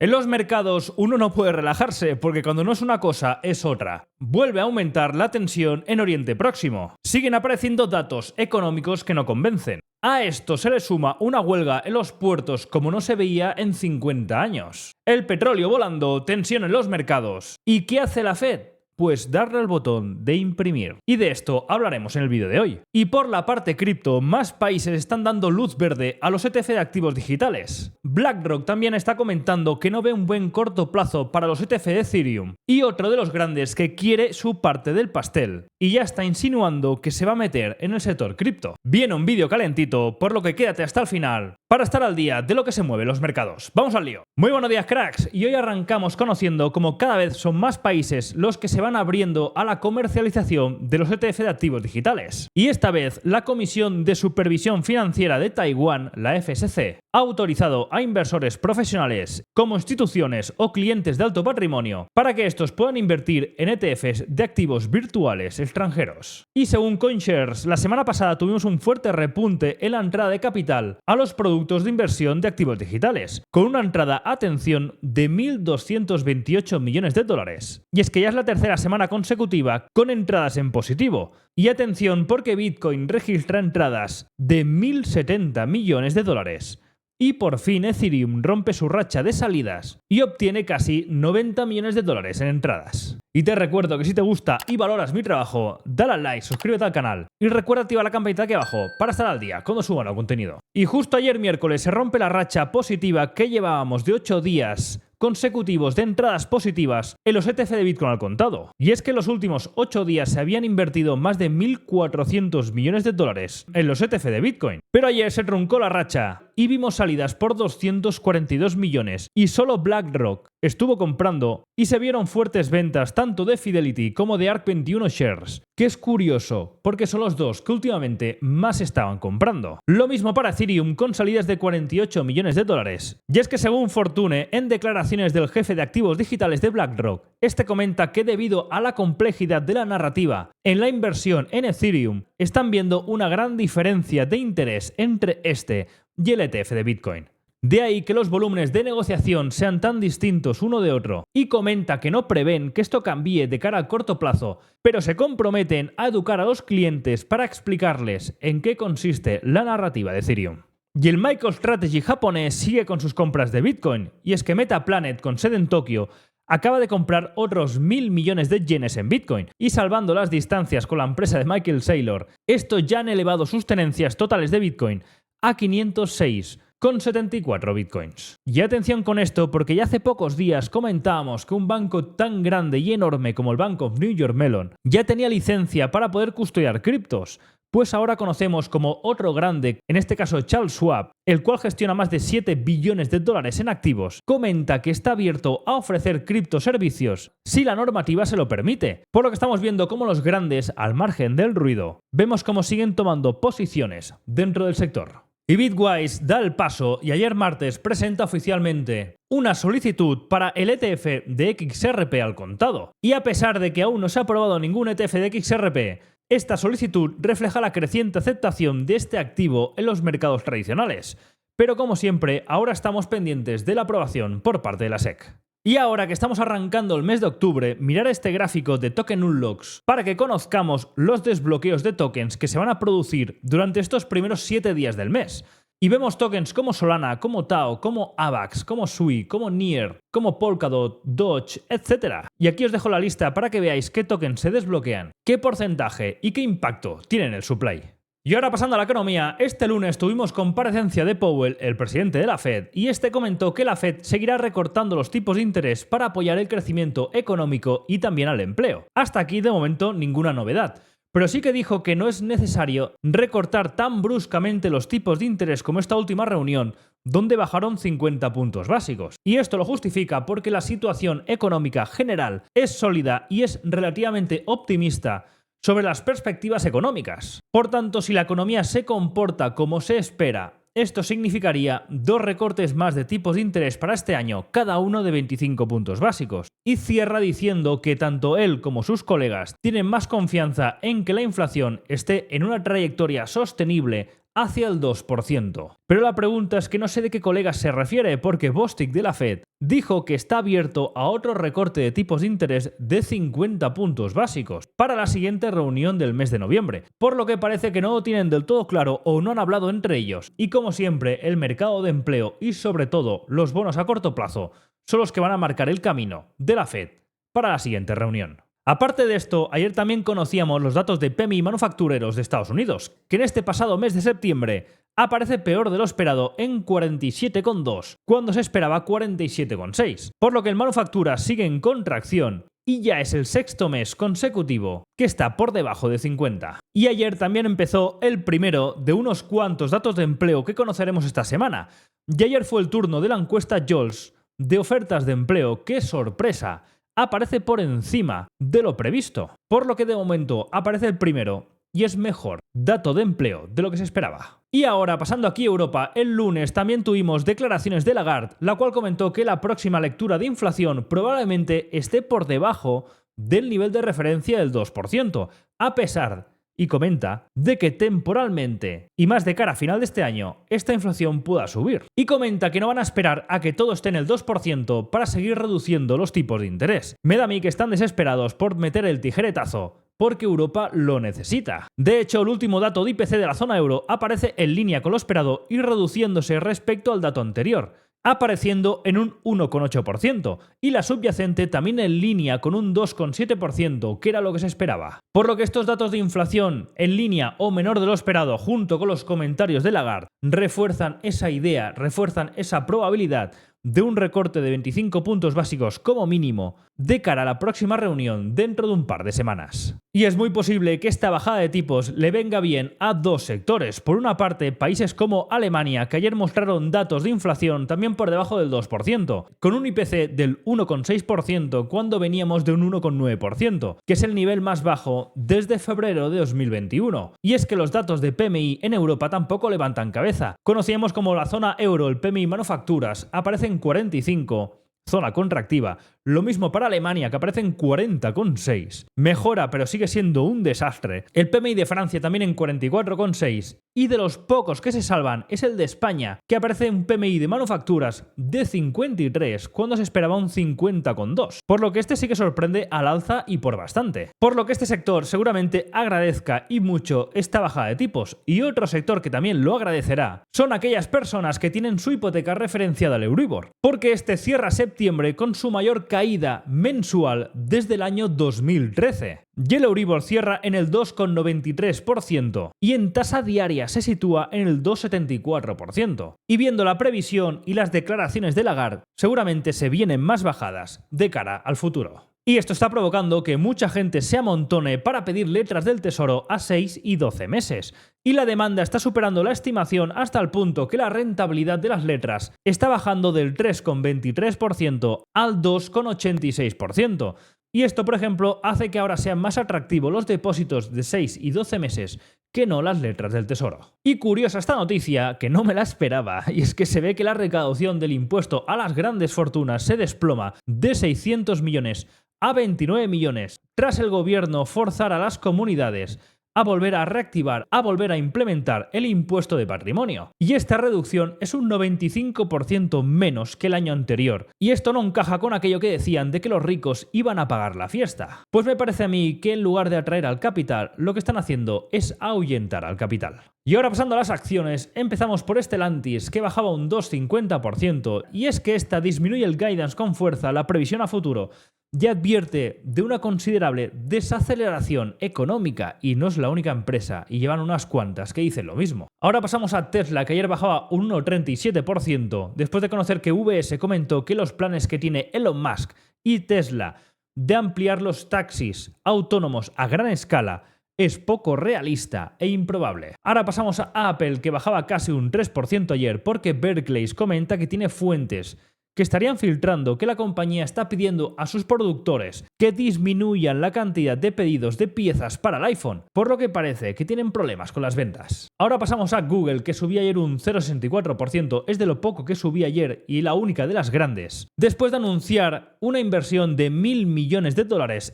En los mercados uno no puede relajarse porque cuando no es una cosa es otra. Vuelve a aumentar la tensión en Oriente Próximo. Siguen apareciendo datos económicos que no convencen. A esto se le suma una huelga en los puertos como no se veía en 50 años. El petróleo volando, tensión en los mercados. ¿Y qué hace la Fed? Pues darle al botón de imprimir. Y de esto hablaremos en el vídeo de hoy. Y por la parte cripto, más países están dando luz verde a los ETF de activos digitales. BlackRock también está comentando que no ve un buen corto plazo para los ETF de Ethereum. Y otro de los grandes que quiere su parte del pastel. Y ya está insinuando que se va a meter en el sector cripto. Viene un vídeo calentito, por lo que quédate hasta el final para estar al día de lo que se mueve en los mercados. ¡Vamos al lío! Muy buenos días, cracks, y hoy arrancamos conociendo cómo cada vez son más países los que se van abriendo a la comercialización de los ETF de activos digitales. Y esta vez la Comisión de Supervisión Financiera de Taiwán, la FSC, ha autorizado a inversores profesionales como instituciones o clientes de alto patrimonio para que estos puedan invertir en ETFs de activos virtuales extranjeros. Y según CoinShares, la semana pasada tuvimos un fuerte repunte en la entrada de capital a los productos de inversión de activos digitales, con una entrada, atención, de 1.228 millones de dólares. Y es que ya es la tercera semana consecutiva con entradas en positivo. Y atención porque Bitcoin registra entradas de 1.070 millones de dólares. Y por fin Ethereum rompe su racha de salidas y obtiene casi 90 millones de dólares en entradas. Y te recuerdo que si te gusta y valoras mi trabajo, dale al like, suscríbete al canal y recuerda activar la campanita aquí abajo para estar al día cuando suba nuevo contenido. Y justo ayer miércoles se rompe la racha positiva que llevábamos de 8 días consecutivos de entradas positivas en los ETF de Bitcoin al contado. Y es que en los últimos 8 días se habían invertido más de 1.400 millones de dólares en los ETF de Bitcoin. Pero ayer se truncó la racha y vimos salidas por 242 millones y solo BlackRock estuvo comprando y se vieron fuertes ventas tanto de Fidelity como de ARK21 Shares, que es curioso porque son los dos que últimamente más estaban comprando. Lo mismo para Ethereum con salidas de 48 millones de dólares. Y es que según Fortune, en declaraciones del jefe de activos digitales de BlackRock, este comenta que debido a la complejidad de la narrativa en la inversión en Ethereum, están viendo una gran diferencia de interés entre este y el ETF de Bitcoin. De ahí que los volúmenes de negociación sean tan distintos uno de otro, y comenta que no prevén que esto cambie de cara al corto plazo, pero se comprometen a educar a los clientes para explicarles en qué consiste la narrativa de Ethereum. Y el MicroStrategy japonés sigue con sus compras de Bitcoin, y es que Metaplanet, con sede en Tokio, acaba de comprar otros 1.000 millones de yenes en Bitcoin, y salvando las distancias con la empresa de Michael Saylor, estos ya han elevado sus tenencias totales de Bitcoin a 506,74 bitcoins. Y atención con esto porque ya hace pocos días comentábamos que un banco tan grande y enorme como el Bank of New York Mellon ya tenía licencia para poder custodiar criptos. Pues ahora conocemos como otro grande, en este caso Charles Schwab, el cual gestiona más de 7 billones de dólares en activos, comenta que está abierto a ofrecer criptoservicios si la normativa se lo permite. Por lo que estamos viendo cómo los grandes, al margen del ruido, vemos cómo siguen tomando posiciones dentro del sector. Y Bitwise da el paso y ayer martes presenta oficialmente una solicitud para el ETF de XRP al contado. Y a pesar de que aún no se ha aprobado ningún ETF de XRP, esta solicitud refleja la creciente aceptación de este activo en los mercados tradicionales. Pero como siempre, ahora estamos pendientes de la aprobación por parte de la SEC. Y ahora que estamos arrancando el mes de octubre, mirar este gráfico de Token Unlocks para que conozcamos los desbloqueos de tokens que se van a producir durante estos primeros 7 días del mes. Y vemos tokens como Solana, como Tao, como AVAX, como Sui, como Near, como Polkadot, Doge, etc. Y aquí os dejo la lista para que veáis qué tokens se desbloquean, qué porcentaje y qué impacto tienen el supply. Y ahora pasando a la economía, este lunes tuvimos comparecencia de Powell, el presidente de la Fed, y este comentó que la Fed seguirá recortando los tipos de interés para apoyar el crecimiento económico y también al empleo. Hasta aquí de momento ninguna novedad. Pero sí que dijo que no es necesario recortar tan bruscamente los tipos de interés como esta última reunión, donde bajaron 50 puntos básicos. Y esto lo justifica porque la situación económica general es sólida y es relativamente optimista sobre las perspectivas económicas. Por tanto, si la economía se comporta como se espera, esto significaría 2 recortes más de tipos de interés para este año, cada uno de 25 puntos básicos. Y cierra diciendo que tanto él como sus colegas tienen más confianza en que la inflación esté en una trayectoria sostenible hacia el 2%. Pero la pregunta es que no sé de qué colegas se refiere, porque Bostic de la Fed dijo que está abierto a otro recorte de tipos de interés de 50 puntos básicos para la siguiente reunión del mes de noviembre, por lo que parece que no lo tienen del todo claro o no han hablado entre ellos, y como siempre el mercado de empleo y sobre todo los bonos a corto plazo son los que van a marcar el camino de la Fed para la siguiente reunión. Aparte de esto, ayer también conocíamos los datos de PMI manufactureros de Estados Unidos, que en este pasado mes de septiembre aparece peor de lo esperado en 47,2, cuando se esperaba 47,6, por lo que el manufactura sigue en contracción y ya es el sexto mes consecutivo que está por debajo de 50. Y ayer también empezó el primero de unos cuantos datos de empleo que conoceremos esta semana, y ayer fue el turno de la encuesta JOLTS de ofertas de empleo que, sorpresa, aparece por encima de lo previsto, por lo que de momento aparece el primero y es mejor dato de empleo de lo que se esperaba. Y ahora, pasando aquí a Europa, el lunes también tuvimos declaraciones de Lagarde, la cual comentó que la próxima lectura de inflación probablemente esté por debajo del nivel de referencia del 2%, a pesar, y comenta, de que temporalmente, y más de cara a final de este año, esta inflación pueda subir. Y comenta que no van a esperar a que todo esté en el 2% para seguir reduciendo los tipos de interés. Me da a mí que están desesperados por meter el tijeretazo, porque Europa lo necesita. De hecho, el último dato de IPC de la zona euro aparece en línea con lo esperado y reduciéndose respecto al dato anterior, apareciendo en un 1,8%, y la subyacente también en línea con un 2,7%, que era lo que se esperaba. Por lo que estos datos de inflación en línea o menor de lo esperado, junto con los comentarios de Lagarde, refuerzan esa idea, refuerzan esa probabilidad de un recorte de 25 puntos básicos como mínimo de cara a la próxima reunión dentro de un par de semanas. Y es muy posible que esta bajada de tipos le venga bien a dos sectores. Por una parte, países como Alemania, que ayer mostraron datos de inflación también por debajo del 2%, con un IPC del 1,6% cuando veníamos de un 1,9%, que es el nivel más bajo desde febrero de 2021. Y es que los datos de PMI en Europa tampoco levantan cabeza. Conocíamos como la zona euro, el PMI manufacturas, aparece en 45, zona contractiva. Lo mismo para Alemania, que aparece en 40,6. Mejora, pero sigue siendo un desastre. El PMI de Francia también en 44,6. Y de los pocos que se salvan es el de España, que aparece en un PMI de manufacturas de 53, cuando se esperaba un 50,2. Por lo que este sí que sorprende al alza y por bastante. Por lo que este sector seguramente agradezca y mucho esta bajada de tipos. Y otro sector que también lo agradecerá son aquellas personas que tienen su hipoteca referenciada al Euribor, porque este cierra septiembre con su mayor caída mensual desde el año 2013. Y el Euribor cierra en el 2,93% y en tasa diaria se sitúa en el 2,74%. Y viendo la previsión y las declaraciones de Lagarde, seguramente se vienen más bajadas de cara al futuro. Y esto está provocando que mucha gente se amontone para pedir letras del Tesoro a 6 y 12 meses. Y la demanda está superando la estimación hasta el punto que la rentabilidad de las letras está bajando del 3,23% al 2,86%. Y esto, por ejemplo, hace que ahora sean más atractivos los depósitos de 6 y 12 meses que no las letras del Tesoro. Y curiosa esta noticia, que no me la esperaba, y es que se ve que la recaudación del impuesto a las grandes fortunas se desploma de 600 millones a 29 millones, tras el gobierno forzar a las comunidades a volver a reactivar, a volver a implementar el impuesto de patrimonio. Y esta reducción es un 95% menos que el año anterior. Y esto no encaja con aquello que decían de que los ricos iban a pagar la fiesta. Pues me parece a mí que en lugar de atraer al capital, lo que están haciendo es ahuyentar al capital. Y ahora pasando a las acciones, empezamos por Stellantis, que bajaba un 2,50%, y es que esta disminuye el guidance con fuerza, la previsión a futuro, y advierte de una considerable desaceleración económica, y no es la única empresa, y llevan unas cuantas que dicen lo mismo. Ahora pasamos a Tesla, que ayer bajaba un 1,37%, después de conocer que VS comentó que los planes que tiene Elon Musk y Tesla de ampliar los taxis autónomos a gran escala es poco realista e improbable. Ahora pasamos a Apple, que bajaba casi un 3% ayer, porque Berkeley comenta que tiene fuentes que estarían filtrando que la compañía está pidiendo a sus productores que disminuyan la cantidad de pedidos de piezas para el iPhone, por lo que parece que tienen problemas con las ventas. Ahora pasamos a Google, que subía ayer un 0,64%, es de lo poco que subía ayer y la única de las grandes, después de anunciar una inversión de $1.000 millones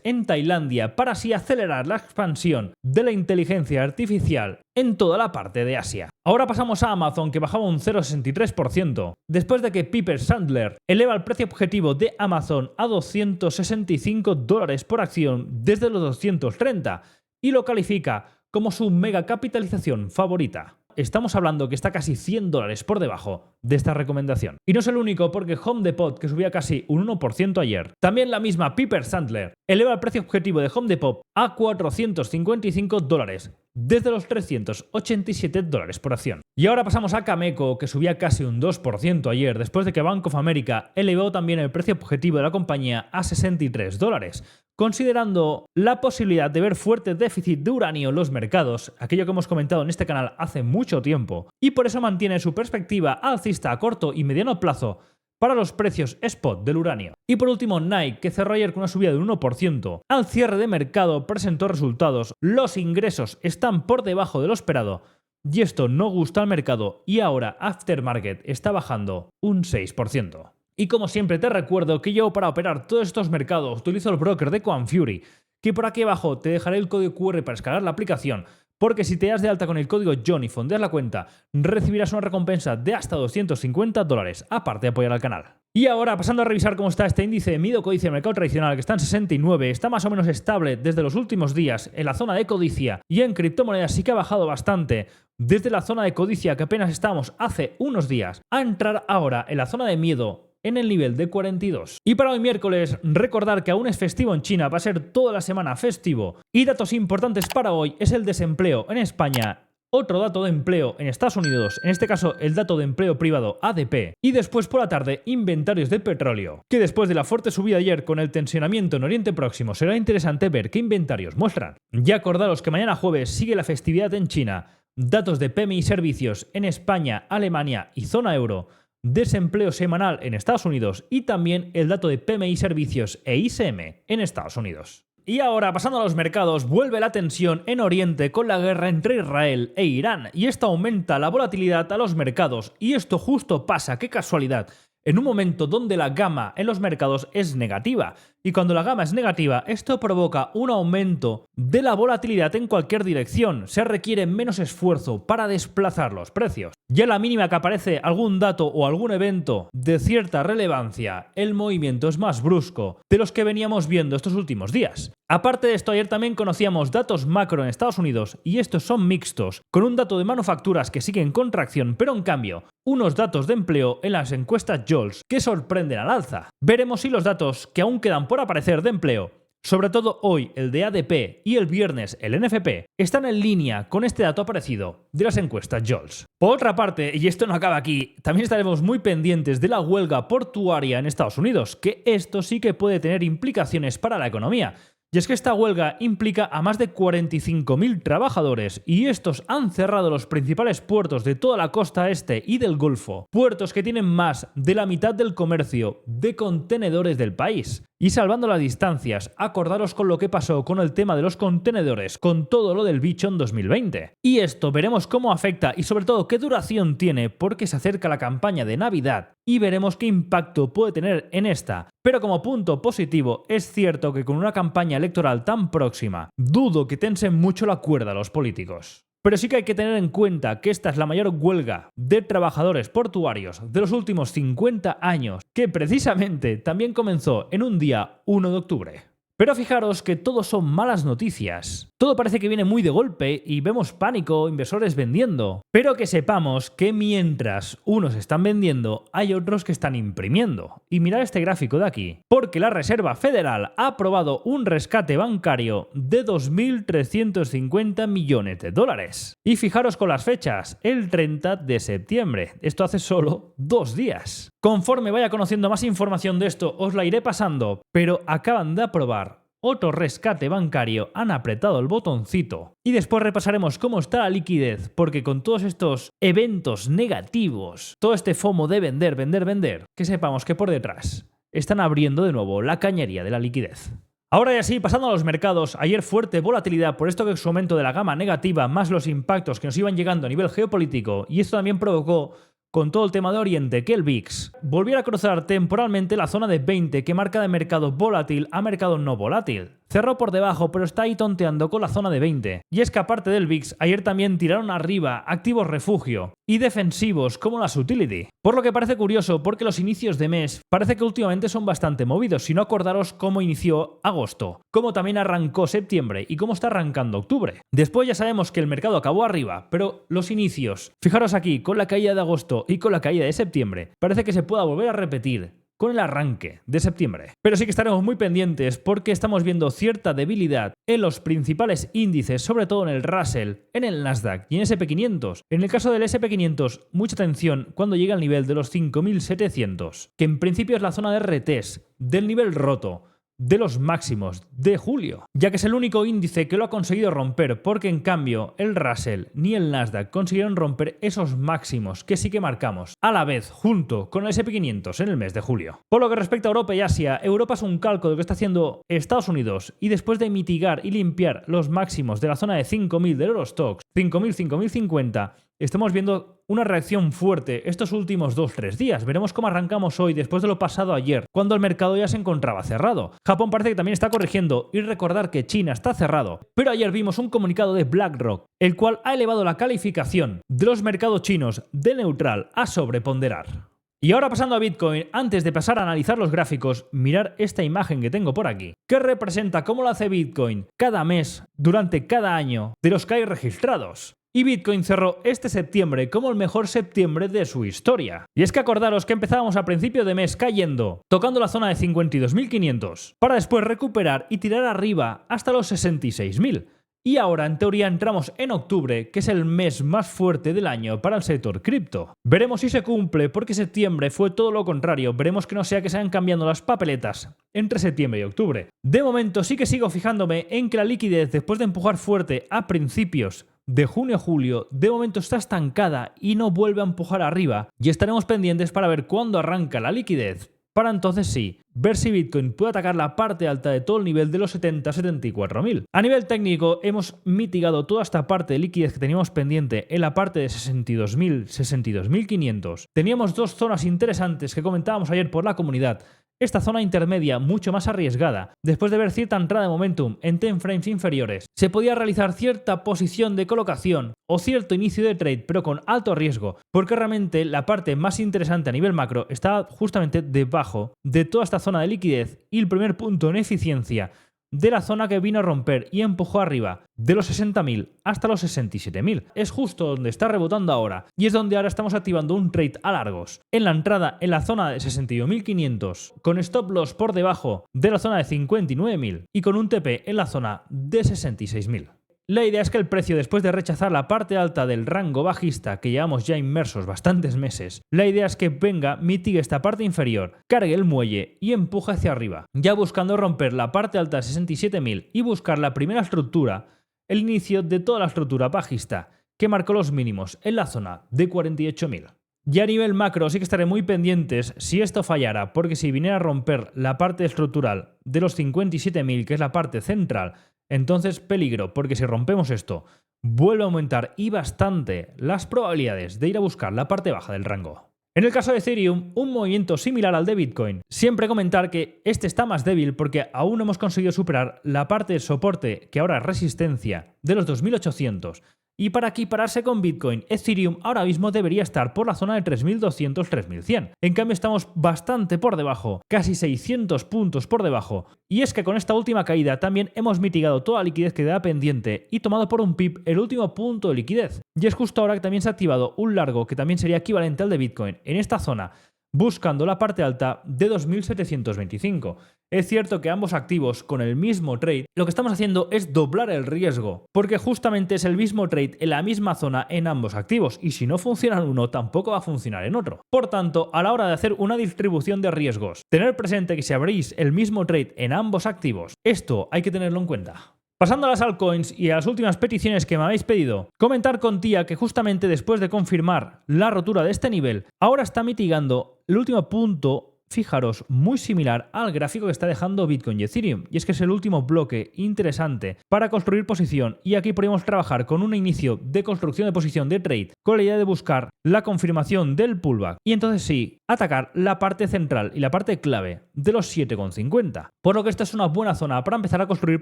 en Tailandia para así acelerar la expansión de la inteligencia artificial en toda la parte de Asia. Ahora pasamos a Amazon, que bajaba un 0,63%, después de que Piper Sandler eleva el precio objetivo de Amazon a $265 por acción desde los 230 y lo califica como su mega capitalización favorita. Estamos hablando que está casi $100 por debajo de esta recomendación. Y no es el único, porque Home Depot, que subía casi un 1% ayer, también la misma Piper Sandler eleva el precio objetivo de Home Depot a $455 desde los $387 por acción. Y ahora pasamos a Cameco, que subía casi un 2% ayer, después de que Bank of America elevó también el precio objetivo de la compañía a $63, considerando la posibilidad de ver fuerte déficit de uranio en los mercados, aquello que hemos comentado en este canal hace mucho tiempo, y por eso mantiene su perspectiva alcista a corto y mediano plazo para los precios spot del uranio. Y por último, Nike, que cerró ayer con una subida de un 1%. Al cierre de mercado presentó resultados, los ingresos están por debajo de lo esperado, y esto no gusta al mercado, y ahora Aftermarket está bajando un 6%. Y como siempre te recuerdo que yo, para operar todos estos mercados, utilizo el broker de Quanfury, que por aquí abajo te dejaré el código QR para descargar la aplicación, porque si te das de alta con el código John y fondeas la cuenta, recibirás una recompensa de hasta $250, aparte de apoyar al canal. Y ahora, pasando a revisar cómo está este índice de Mido Codicia del mercado tradicional, que está en 69, está más o menos estable desde los últimos días en la zona de codicia, y en criptomonedas sí que ha bajado bastante desde la zona de codicia que apenas estábamos hace unos días, a entrar ahora en la zona de miedo en el nivel de 42. Y para hoy miércoles, recordar que aún es festivo en China, va a ser toda la semana festivo. Y datos importantes para hoy es el desempleo en España, otro dato de empleo en Estados Unidos, en este caso el dato de empleo privado ADP, y después por la tarde inventarios de petróleo, que después de la fuerte subida ayer con el tensionamiento en Oriente Próximo será interesante ver qué inventarios muestran. Ya acordaros que mañana jueves sigue la festividad en China, datos de PMI servicios en España, Alemania y zona euro, desempleo semanal en Estados Unidos y también el dato de PMI servicios e ISM en Estados Unidos. Y ahora, pasando a los mercados, vuelve la tensión en Oriente con la guerra entre Israel e Irán, y esto aumenta la volatilidad a los mercados, y esto justo pasa, qué casualidad, en un momento donde la gama en los mercados es negativa. Y cuando la gama es negativa, esto provoca un aumento de la volatilidad en cualquier dirección. Se requiere menos esfuerzo para desplazar los precios. Ya a la mínima que aparece algún dato o algún evento de cierta relevancia, el movimiento es más brusco de los que veníamos viendo estos últimos días. Aparte de esto, ayer también conocíamos datos macro en Estados Unidos, y estos son mixtos, con un dato de manufacturas que sigue en contracción, pero en cambio, unos datos de empleo en las encuestas JOLTS que sorprenden al alza. Veremos si los datos que aún quedan por aparecer de empleo, sobre todo hoy el de ADP y el viernes el NFP, están en línea con este dato aparecido de las encuestas JOLTS. Por otra parte, y esto no acaba aquí, también estaremos muy pendientes de la huelga portuaria en Estados Unidos, que esto sí que puede tener implicaciones para la economía. Y es que esta huelga implica a más de 45.000 trabajadores, y estos han cerrado los principales puertos de toda la costa este y del Golfo, puertos que tienen más de la mitad del comercio de contenedores del país. Y salvando las distancias, acordaros con lo que pasó con el tema de los contenedores, con todo lo del bicho en 2020. Y esto veremos cómo afecta y sobre todo qué duración tiene, porque se acerca la campaña de Navidad y veremos qué impacto puede tener en esta. Pero como punto positivo, es cierto que con una campaña electoral tan próxima, dudo que tensen mucho la cuerda a los políticos. Pero sí que hay que tener en cuenta que esta es la mayor huelga de trabajadores portuarios de los últimos 50 años, que precisamente también comenzó en un día 1 de octubre. Pero fijaros que todo son malas noticias. Todo parece que viene muy de golpe y vemos pánico, inversores vendiendo. Pero que sepamos que mientras unos están vendiendo, hay otros que están imprimiendo. Y mirad este gráfico de aquí. Porque la Reserva Federal ha aprobado un rescate bancario de 2.350 millones de dólares. Y fijaros con las fechas, el 30 de septiembre. Esto hace solo 2 días. Conforme vaya conociendo más información de esto, os la iré pasando, pero acaban de aprobar otro rescate bancario, han apretado el botoncito. Y después repasaremos cómo está la liquidez, porque con todos estos eventos negativos, todo este FOMO de vender, que sepamos que por detrás están abriendo de nuevo la cañería de la liquidez. Ahora ya sí, pasando a los mercados, ayer fuerte volatilidad por esto que es aumento de la gama negativa más los impactos que nos iban llegando a nivel geopolítico, y esto también provocó, con todo el tema de Oriente, que el VIX volviera a cruzar temporalmente la zona de 20 que marca de mercado volátil a mercado no volátil. Cerró por debajo, pero está ahí tonteando con la zona de 20. Y es que aparte del VIX, ayer también tiraron arriba activos refugio y defensivos como las utility. Por lo que parece curioso, porque los inicios de mes parece que últimamente son bastante movidos, si no acordaros cómo inició agosto, cómo también arrancó septiembre y cómo está arrancando octubre. Después ya sabemos que el mercado acabó arriba, pero los inicios, fijaros aquí, con la caída de agosto y con la caída de septiembre, parece que se pueda volver a repetir con el arranque de septiembre. Pero sí que estaremos muy pendientes porque estamos viendo cierta debilidad en los principales índices, sobre todo en el Russell, en el Nasdaq y en SP500. En el caso del SP500, mucha atención cuando llega al nivel de los 5.700, que en principio es la zona de retest del nivel roto de los máximos de julio, ya que es el único índice que lo ha conseguido romper, porque en cambio el Russell ni el Nasdaq consiguieron romper esos máximos que sí que marcamos a la vez junto con el SP500 en el mes de julio. Por lo que respecta a Europa y Asia, Europa es un calco de lo que está haciendo Estados Unidos, y después de mitigar y limpiar los máximos de la zona de 5.000 del Eurostoxx, 5.000, 5.050, estamos viendo una reacción fuerte estos últimos 2-3 días. Veremos cómo arrancamos hoy después de lo pasado ayer, cuando el mercado ya se encontraba cerrado. Japón parece que también está corrigiendo, y recordar que China está cerrado. Pero ayer vimos un comunicado de BlackRock, el cual ha elevado la calificación de los mercados chinos de neutral a sobreponderar. Y ahora pasando a Bitcoin, antes de pasar a analizar los gráficos, mirar esta imagen que tengo por aquí, que representa cómo lo hace Bitcoin cada mes, durante cada año, de los que hay registrados. Y Bitcoin cerró este septiembre como el mejor septiembre de su historia. Y es que acordaros que empezábamos a principio de mes cayendo, tocando la zona de 52.500, para después recuperar y tirar arriba hasta los 66.000. Y ahora, en teoría, entramos en octubre, que es el mes más fuerte del año para el sector cripto. Veremos si se cumple, porque septiembre fue todo lo contrario. Veremos que no sea que se vayan cambiando las papeletas entre septiembre y octubre. De momento sí que sigo fijándome en que la liquidez, después de empujar fuerte a principios de junio a julio, de momento está estancada y no vuelve a empujar arriba, y estaremos pendientes para ver cuándo arranca la liquidez, para entonces sí, ver si Bitcoin puede atacar la parte alta de todo el nivel de los 70-74.000. A nivel técnico, hemos mitigado toda esta parte de liquidez que teníamos pendiente en la parte de 62.000, 62.500. Teníamos dos zonas interesantes que comentábamos ayer por la comunidad. Esta zona intermedia, mucho más arriesgada, después de ver cierta entrada de momentum en time frames inferiores, se podía realizar cierta posición de colocación o cierto inicio de trade, pero con alto riesgo, porque realmente la parte más interesante a nivel macro está justamente debajo de toda esta zona de liquidez y el primer punto en eficiencia de la zona que vino a romper y empujó arriba de los 60.000 hasta los 67.000. Es justo donde está rebotando ahora, y es donde ahora estamos activando un trade a largos. En la entrada en la zona de 61.500, con stop loss por debajo de la zona de 59.000 y con un TP en la zona de 66.000. La idea es que el precio, después de rechazar la parte alta del rango bajista que llevamos ya inmersos bastantes meses, la idea es que venga, mitigue esta parte inferior, cargue el muelle y empuje hacia arriba, ya buscando romper la parte alta de 67.000 y buscar la primera estructura, el inicio de toda la estructura bajista, que marcó los mínimos en la zona de 48.000. Ya a nivel macro sí que estaré muy pendientes si esto fallara, porque si viniera a romper la parte estructural de los 57.000, que es la parte central, entonces peligro, porque si rompemos esto, vuelve a aumentar y bastante las probabilidades de ir a buscar la parte baja del rango. En el caso de Ethereum, un movimiento similar al de Bitcoin. Siempre comentar que este está más débil porque aún no hemos conseguido superar la parte de soporte, que ahora es resistencia, de los 2.800. Y para equipararse con Bitcoin, Ethereum ahora mismo debería estar por la zona de 3.200-3.100. En cambio estamos bastante por debajo, casi 600 puntos por debajo. Y es que con esta última caída también hemos mitigado toda la liquidez que queda pendiente y tomado por un pip el último punto de liquidez. Y es justo ahora que también se ha activado un largo que también sería equivalente al de Bitcoin en esta zona, buscando la parte alta de 2.725. Es cierto que ambos activos con el mismo trade, lo que estamos haciendo es doblar el riesgo, porque justamente es el mismo trade en la misma zona en ambos activos, y si no funciona en uno, tampoco va a funcionar en otro. Por tanto, a la hora de hacer una distribución de riesgos, tener presente que si abrís el mismo trade en ambos activos, esto hay que tenerlo en cuenta. Pasando a las altcoins y a las últimas peticiones que me habéis pedido, comentar con TIA que justamente después de confirmar la rotura de este nivel, ahora está mitigando el último punto fijaros, muy similar al gráfico que está dejando Bitcoin y Ethereum, y es que es el último bloque interesante para construir posición, y aquí podríamos trabajar con un inicio de construcción de posición de trade con la idea de buscar la confirmación del pullback y entonces sí, atacar la parte central y la parte clave de los 7,50, por lo que esta es una buena zona para empezar a construir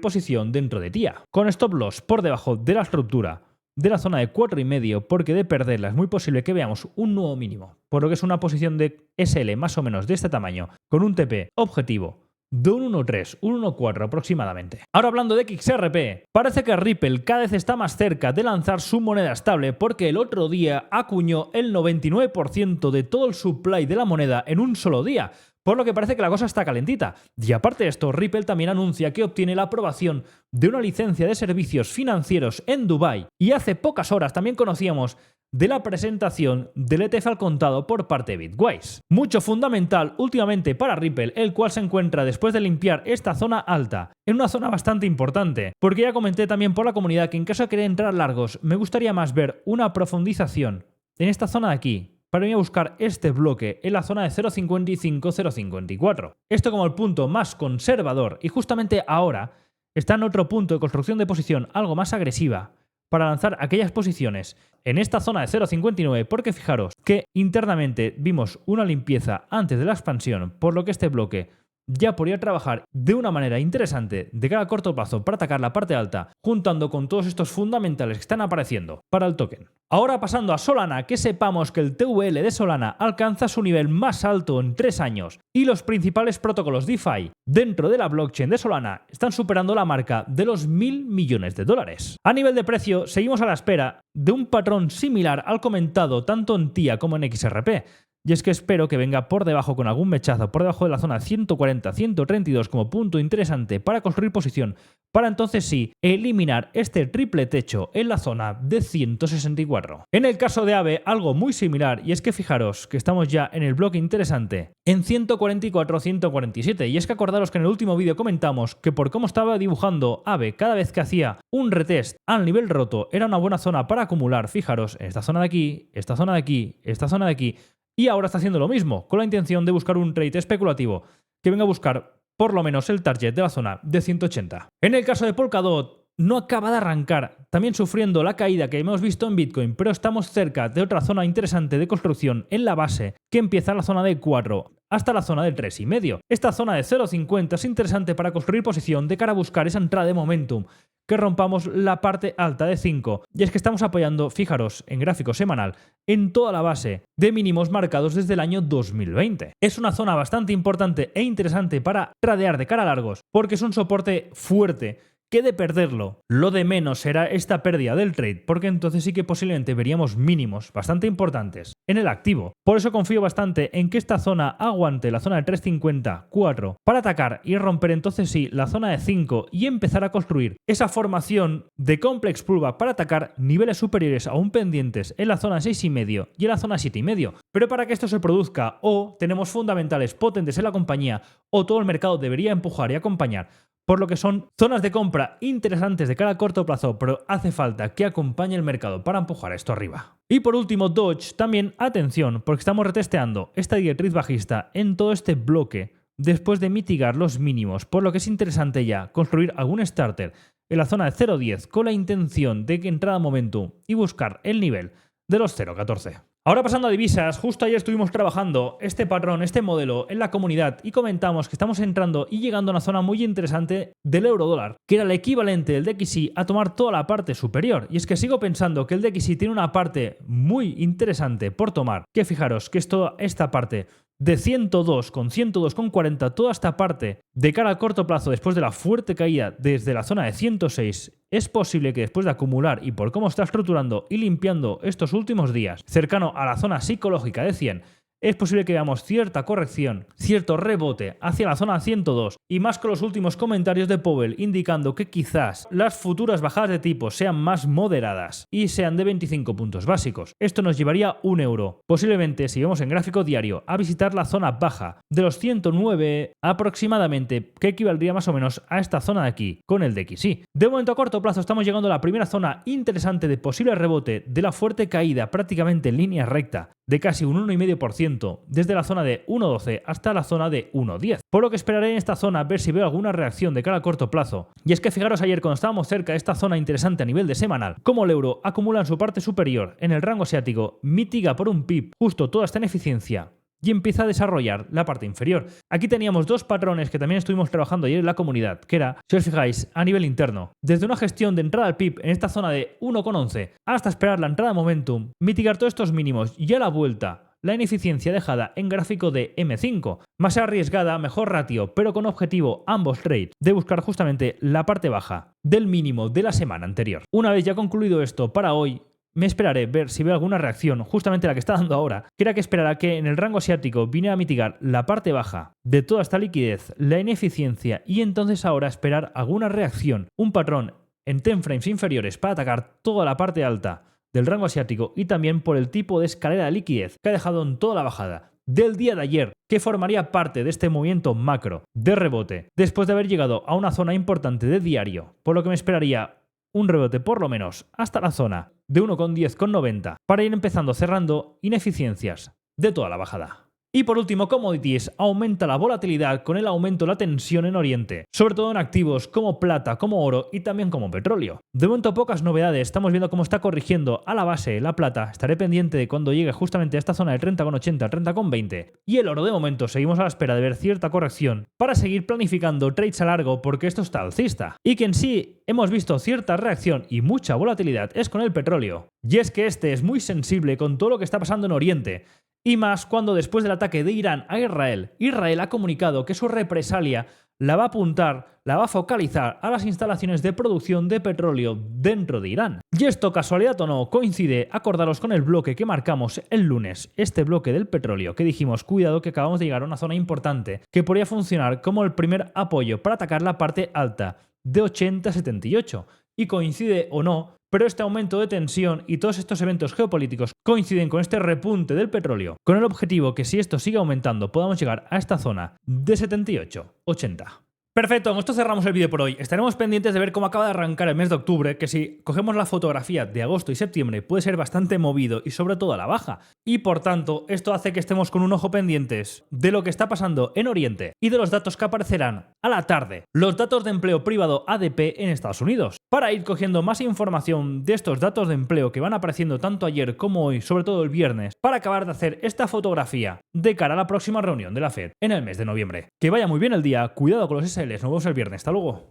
posición dentro de TIA, con stop loss por debajo de la estructura de la zona de 4,5, porque de perderla es muy posible que veamos un nuevo mínimo, por lo que es una posición de SL más o menos de este tamaño, con un TP objetivo de un 1.3, un 1.4 aproximadamente. Ahora hablando de XRP, parece que Ripple cada vez está más cerca de lanzar su moneda estable porque el otro día acuñó el 99% de todo el supply de la moneda en un solo día, por lo que parece que la cosa está calentita. Y aparte de esto, Ripple también anuncia que obtiene la aprobación de una licencia de servicios financieros en Dubái. Y hace pocas horas también conocíamos de la presentación del ETF al contado por parte de Bitwise. Mucho fundamental últimamente para Ripple, el cual se encuentra después de limpiar esta zona alta, en una zona bastante importante, porque ya comenté también por la comunidad que en caso de querer entrar largos, me gustaría más ver una profundización en esta zona de aquí, para ir a buscar este bloque en la zona de 0.55-0.54. Esto como el punto más conservador y justamente ahora está en otro punto de construcción de posición algo más agresiva para lanzar aquellas posiciones en esta zona de 0.59 porque fijaros que internamente vimos una limpieza antes de la expansión, por lo que este bloque ya podría trabajar de una manera interesante de cara a corto plazo para atacar la parte alta, juntando con todos estos fundamentales que están apareciendo para el token. Ahora pasando a Solana, que sepamos que el TVL de Solana alcanza su nivel más alto en 3 años y los principales protocolos DeFi dentro de la blockchain de Solana están superando la marca de los $1.000 millones. A nivel de precio, seguimos a la espera de un patrón similar al comentado tanto en TIA como en XRP. Y es que espero que venga por debajo con algún mechazo, por debajo de la zona 140-132 como punto interesante para construir posición, para entonces sí eliminar este triple techo en la zona de 164. En el caso de AVE, algo muy similar, y es que fijaros que estamos ya en el bloque interesante, en 144-147, y es que acordaros que en el último vídeo comentamos que por cómo estaba dibujando AVE cada vez que hacía un retest al nivel roto, era una buena zona para acumular, fijaros, en esta zona de aquí, esta zona de aquí, esta zona de aquí. Y ahora está haciendo lo mismo, con la intención de buscar un trade especulativo que venga a buscar por lo menos el target de la zona de 180. En el caso de Polkadot, no acaba de arrancar, también sufriendo la caída que hemos visto en Bitcoin, pero estamos cerca de otra zona interesante de construcción en la base, que empieza en la zona de 4 hasta la zona de 3,5. Esta zona de 0,50 es interesante para construir posición de cara a buscar esa entrada de momentum, que rompamos la parte alta de 5, y es que estamos apoyando, fijaros, en gráfico semanal, en toda la base de mínimos marcados desde el año 2020. Es una zona bastante importante e interesante para tradear de cara a largos, porque es un soporte fuerte, que de perderlo, lo de menos será esta pérdida del trade, porque entonces sí que posiblemente veríamos mínimos bastante importantes en el activo. Por eso confío bastante en que esta zona aguante la zona de 350, 4 para atacar y romper entonces sí la zona de 5 y empezar a construir esa formación de complex pullback para atacar niveles superiores aún pendientes en la zona 6,5 y en la zona 7,5. Pero para que esto se produzca, o tenemos fundamentales potentes en la compañía, o todo el mercado debería empujar y acompañar, por lo que son zonas de compra interesantes de cara a corto plazo, pero hace falta que acompañe el mercado para empujar esto arriba. Y por último, Doge, también atención, porque estamos retesteando esta directriz bajista en todo este bloque después de mitigar los mínimos, por lo que es interesante ya construir algún starter en la zona de 0,10 con la intención de que entrada momentum y buscar el nivel de los 0,14. Ahora pasando a divisas, justo ayer estuvimos trabajando este patrón, este modelo en la comunidad y comentamos que estamos entrando y llegando a una zona muy interesante del euro dólar, que era el equivalente del DXY a tomar toda la parte superior. Y es que sigo pensando que el DXY tiene una parte muy interesante por tomar, que fijaros que es toda esta parte de 102 con 102,40, toda esta parte de cara a corto plazo después de la fuerte caída desde la zona de 106, es posible que después de acumular y por cómo está estructurando y limpiando estos últimos días cercano a la zona psicológica de 100, es posible que veamos cierta corrección, cierto rebote hacia la zona 102 y más con los últimos comentarios de Powell indicando que quizás las futuras bajadas de tipos sean más moderadas y sean de 25 puntos básicos. Esto nos llevaría un euro, posiblemente si vemos en gráfico diario, a visitar la zona baja de los 109 aproximadamente, que equivaldría más o menos a esta zona de aquí con el DXY. De momento a corto plazo estamos llegando a la primera zona interesante de posible rebote de la fuerte caída prácticamente en línea recta de casi un 1,5% 1% desde la zona de 1.12 hasta la zona de 1.10. Por lo que esperaré en esta zona a ver si veo alguna reacción de cara a corto plazo. Y es que fijaros ayer cuando estábamos cerca de esta zona interesante a nivel de semanal, como el euro acumula en su parte superior en el rango asiático, mitiga por un pip justo toda esta ineficiencia y empieza a desarrollar la parte inferior. Aquí teníamos dos patrones que también estuvimos trabajando ayer en la comunidad, que era, si os fijáis, a nivel interno. Desde una gestión de entrada al PIB en esta zona de 1,11 hasta esperar la entrada de momentum, mitigar todos estos mínimos y a la vuelta la ineficiencia dejada en gráfico de M5, más arriesgada, mejor ratio, pero con objetivo ambos trades de buscar justamente la parte baja del mínimo de la semana anterior. Una vez ya concluido esto para hoy, me esperaré ver si veo alguna reacción, justamente la que está dando ahora, que era que esperará que en el rango asiático viniera a mitigar la parte baja de toda esta liquidez, la ineficiencia y entonces ahora esperar alguna reacción, un patrón en 10 frames inferiores para atacar toda la parte alta del rango asiático y también por el tipo de escalera de liquidez que ha dejado en toda la bajada del día de ayer, que formaría parte de este movimiento macro de rebote después de haber llegado a una zona importante de diario, por lo que me esperaría un rebote por lo menos hasta la zona de 1,10,90 para ir empezando cerrando ineficiencias de toda la bajada. Y por último, commodities, aumenta la volatilidad con el aumento de la tensión en Oriente, sobre todo en activos como plata, como oro y también como petróleo. De momento pocas novedades, estamos viendo cómo está corrigiendo a la base la plata, estaré pendiente de cuando llegue justamente a esta zona de 30,80, 30,20 y el oro de momento seguimos a la espera de ver cierta corrección para seguir planificando trades a largo porque esto está alcista. Y que en sí hemos visto cierta reacción y mucha volatilidad es con el petróleo. Y es que este es muy sensible con todo lo que está pasando en Oriente. Y más cuando después del ataque de Irán a Israel, Israel ha comunicado que su represalia la va a apuntar, la va a focalizar a las instalaciones de producción de petróleo dentro de Irán. Y esto, casualidad o no, coincide, acordaros con el bloque que marcamos el lunes, este bloque del petróleo, que dijimos, cuidado que acabamos de llegar a una zona importante, que podría funcionar como el primer apoyo para atacar la parte alta de 80-78. Y coincide o no, pero este aumento de tensión y todos estos eventos geopolíticos coinciden con este repunte del petróleo, con el objetivo que si esto sigue aumentando podamos llegar a esta zona de 78-80. Perfecto, con esto cerramos el vídeo por hoy. Estaremos pendientes de ver cómo acaba de arrancar el mes de octubre, que si cogemos la fotografía de agosto y septiembre puede ser bastante movido y sobre todo a la baja. Y por tanto, esto hace que estemos con un ojo pendientes de lo que está pasando en Oriente y de los datos que aparecerán a la tarde, los datos de empleo privado ADP en Estados Unidos, para ir cogiendo más información de estos datos de empleo que van apareciendo tanto ayer como hoy, sobre todo el viernes, para acabar de hacer esta fotografía de cara a la próxima reunión de la Fed en el mes de noviembre. Que vaya muy bien el día, cuidado con los SLs, nos vemos el viernes, hasta luego.